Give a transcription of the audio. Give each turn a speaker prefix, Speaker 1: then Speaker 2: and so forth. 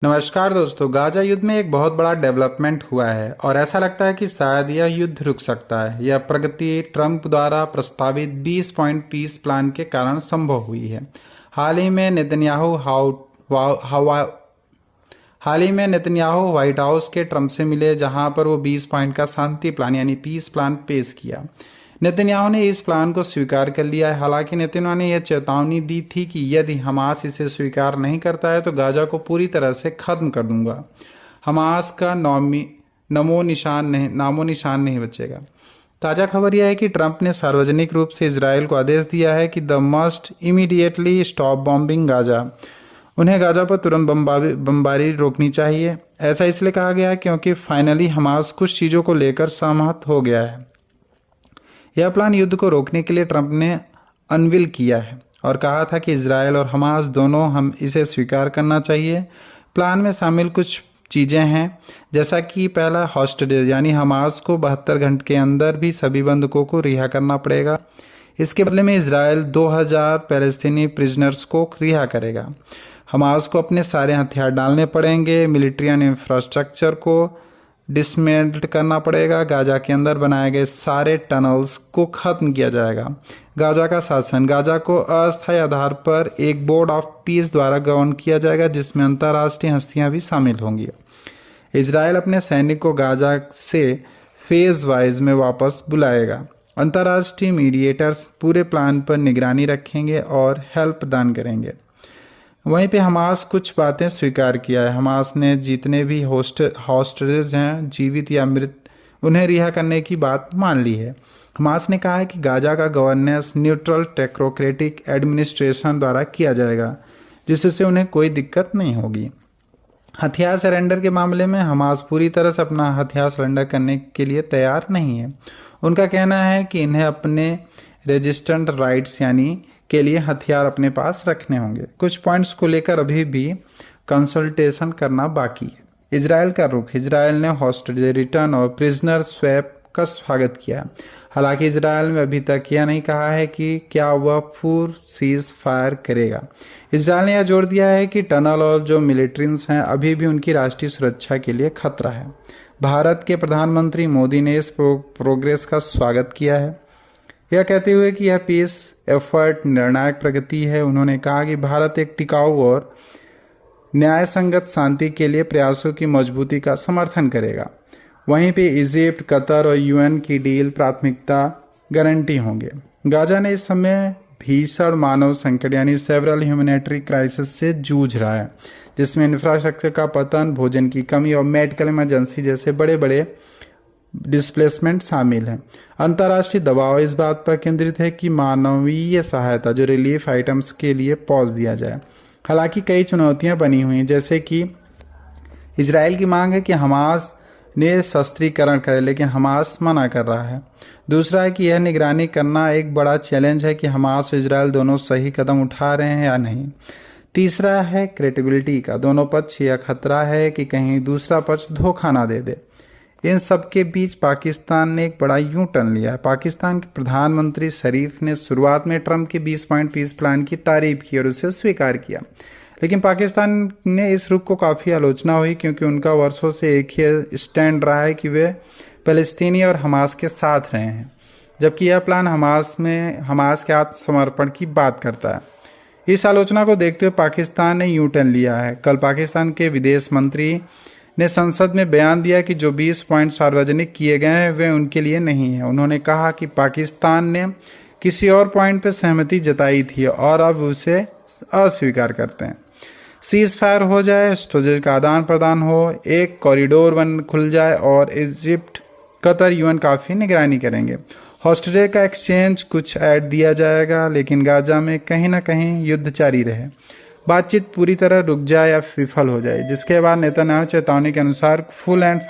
Speaker 1: नमस्कार दोस्तों। गाजा युद्ध में एक बहुत बड़ा डेवलपमेंट हुआ है और ऐसा लगता है कि शायद यह युद्ध रुक सकता है। यह प्रगति ट्रंप द्वारा प्रस्तावित 20 पॉइंट पीस प्लान के कारण संभव हुई है। हाल ही में नेतन्याहू व्हाइट हाउस के ट्रंप से मिले, जहां पर वो 20 पॉइंट का शांति प्लान यानी पीस प्लान पेश किया। नेतन्याहू ने इस प्लान को स्वीकार कर लिया है। हालांकि नेतन्याहू ने यह चेतावनी दी थी कि यदि हमास इसे स्वीकार नहीं करता है तो गाजा को पूरी तरह से खत्म कर दूंगा। हमास का नामो निशान नहीं बचेगा। ताज़ा खबर यह है कि ट्रंप ने सार्वजनिक रूप से इजराइल को आदेश दिया है कि the must immediately stop bombing Gaza. उन्हें गाजा पर तुरंत बमबारी रोकनी चाहिए। ऐसा इसलिए कहा गया है क्योंकि फाइनली हमास कुछ चीज़ों को लेकर सहमत हो गया है। यह प्लान युद्ध को रोकने के लिए ट्रंप ने अनवील किया है और कहा था कि इजराइल और हमास दोनों हम इसे स्वीकार करना चाहिए। प्लान में शामिल कुछ चीज़ें हैं, जैसा कि पहला हॉस्टेज यानी हमास को 72 घंटे के अंदर भी सभी बंधकों को रिहा करना पड़ेगा। इसके बदले में इजराइल 2000 पैलेस्तीनी प्रिजनर्स को रिहा करेगा। हमास को अपने सारे हथियार डालने पड़ेंगे। मिलिट्री एंड इंफ्रास्ट्रक्चर को डिसमेंटल करना पड़ेगा। गाजा के अंदर बनाए गए सारे टनल्स को खत्म किया जाएगा। गाजा का शासन गाजा को अस्थायी आधार पर एक बोर्ड ऑफ पीस द्वारा गवर्न किया जाएगा, जिसमें अंतर्राष्ट्रीय हस्तियां भी शामिल होंगी। इजराइल अपने सैनिक को गाजा से फेज वाइज में वापस बुलाएगा। अंतर्राष्ट्रीय मीडिएटर्स पूरे प्लान पर निगरानी रखेंगे और हेल्प प्रदान करेंगे। वहीं पे हमास कुछ बातें स्वीकार किया है। हमास ने जितने भी हॉस्टेजेस हैं, जीवित या मृत, उन्हें रिहा करने की बात मान ली है। हमास ने कहा है कि गाजा का गवर्नेंस न्यूट्रल टेक्नोक्रेटिक एडमिनिस्ट्रेशन द्वारा किया जाएगा, जिससे उन्हें कोई दिक्कत नहीं होगी। हथियार सरेंडर के मामले में हमास पूरी तरह से अपना हथियार सरेंडर करने के लिए तैयार नहीं है। उनका कहना है कि इन्हें अपने रेजिस्टेंट राइट्स यानी के लिए हथियार अपने पास रखने होंगे। कुछ पॉइंट्स को लेकर अभी भी कंसल्टेशन करना बाकी है। इजराइल का रुख। इजराइल ने हॉस्टेज रिटर्न और प्रिजनर स्वैप का स्वागत किया। हालांकि इजराइल ने अभी तक यह नहीं कहा है कि क्या वह फुल सीज फायर करेगा। इजराइल ने यह जोर दिया है कि टनल और जो मिलिट्रीज हैं अभी भी उनकी राष्ट्रीय सुरक्षा के लिए खतरा है। भारत के प्रधानमंत्री मोदी ने इस प्रोग्रेस का स्वागत किया है, यह कहते हुए कि यह पीस एफर्ट निर्णायक प्रगति है। उन्होंने कहा कि भारत एक टिकाऊ और न्यायसंगत शांति के लिए प्रयासों की मजबूती का समर्थन करेगा। वहीं पे इजिप्ट, कतर और यूएन की डील प्राथमिकता गारंटी होंगे। गाजा ने इस समय भीषण मानव संकट यानी सेवरल ह्यूमैनिटरी क्राइसिस से जूझ रहा है, जिसमें इंफ्रास्ट्रक्चर का पतन, भोजन की कमी और मेडिकल इमरजेंसी जैसे बड़े बड़े डिस्प्लेसमेंट शामिल हैं। अंतर्राष्ट्रीय दबाव इस बात पर केंद्रित है कि मानवीय सहायता जो रिलीफ आइटम्स के लिए पॉज दिया जाए। हालांकि कई चुनौतियां बनी हुई हैं, जैसे कि इजराइल की मांग है कि हमास ने शस्त्रीकरण करे, लेकिन हमास मना कर रहा है। दूसरा है कि यह निगरानी करना एक बड़ा चैलेंज है कि हमास और इजराइल दोनों सही कदम उठा रहे हैं या नहीं। तीसरा है क्रेडिबिलिटी का। दोनों पक्ष यह खतरा है कि कहीं दूसरा पक्ष धोखा ना दे दे। इन सब के बीच पाकिस्तान ने एक बड़ा यू टर्न लिया है। पाकिस्तान के प्रधानमंत्री शरीफ ने शुरुआत में ट्रंप के 20 पॉइंट पीस प्लान की तारीफ की और उसे स्वीकार किया, लेकिन पाकिस्तान ने इस रुख को काफ़ी आलोचना हुई, क्योंकि उनका वर्षों से एक ही स्टैंड रहा है कि वे फ़लस्तीनी और हमास के साथ रहे हैं, जबकि यह प्लान हमास के आत्मसमर्पण की बात करता है। इस आलोचना को देखते हुए पाकिस्तान ने यू टर्न लिया है। कल पाकिस्तान के विदेश मंत्री ने संसद में बयान दिया कि जो 20 पॉइंट सार्वजनिक किए गए हैं वे उनके लिए नहीं है। उन्होंने कहा कि पाकिस्तान ने किसी और पॉइंट पर सहमति जताई थी और अब उसे अस्वीकार करते हैं। सीज फायर हो जाए, स्टोरेज का आदान प्रदान हो, एक कॉरिडोर खुल जाए और इजिप्ट, कतर, यूएन काफ़ी निगरानी करेंगे। हॉस्टेज का एक्सचेंज कुछ ऐड दिया जाएगा, लेकिन गाजा में कहीं ना कहीं युद्ध जारी रहे, बातचीत पूरी तरह रुक जाए या विफल हो जाए, जिसके बाद नेतन्याहू चेतावनी के अनुसार फुल एंड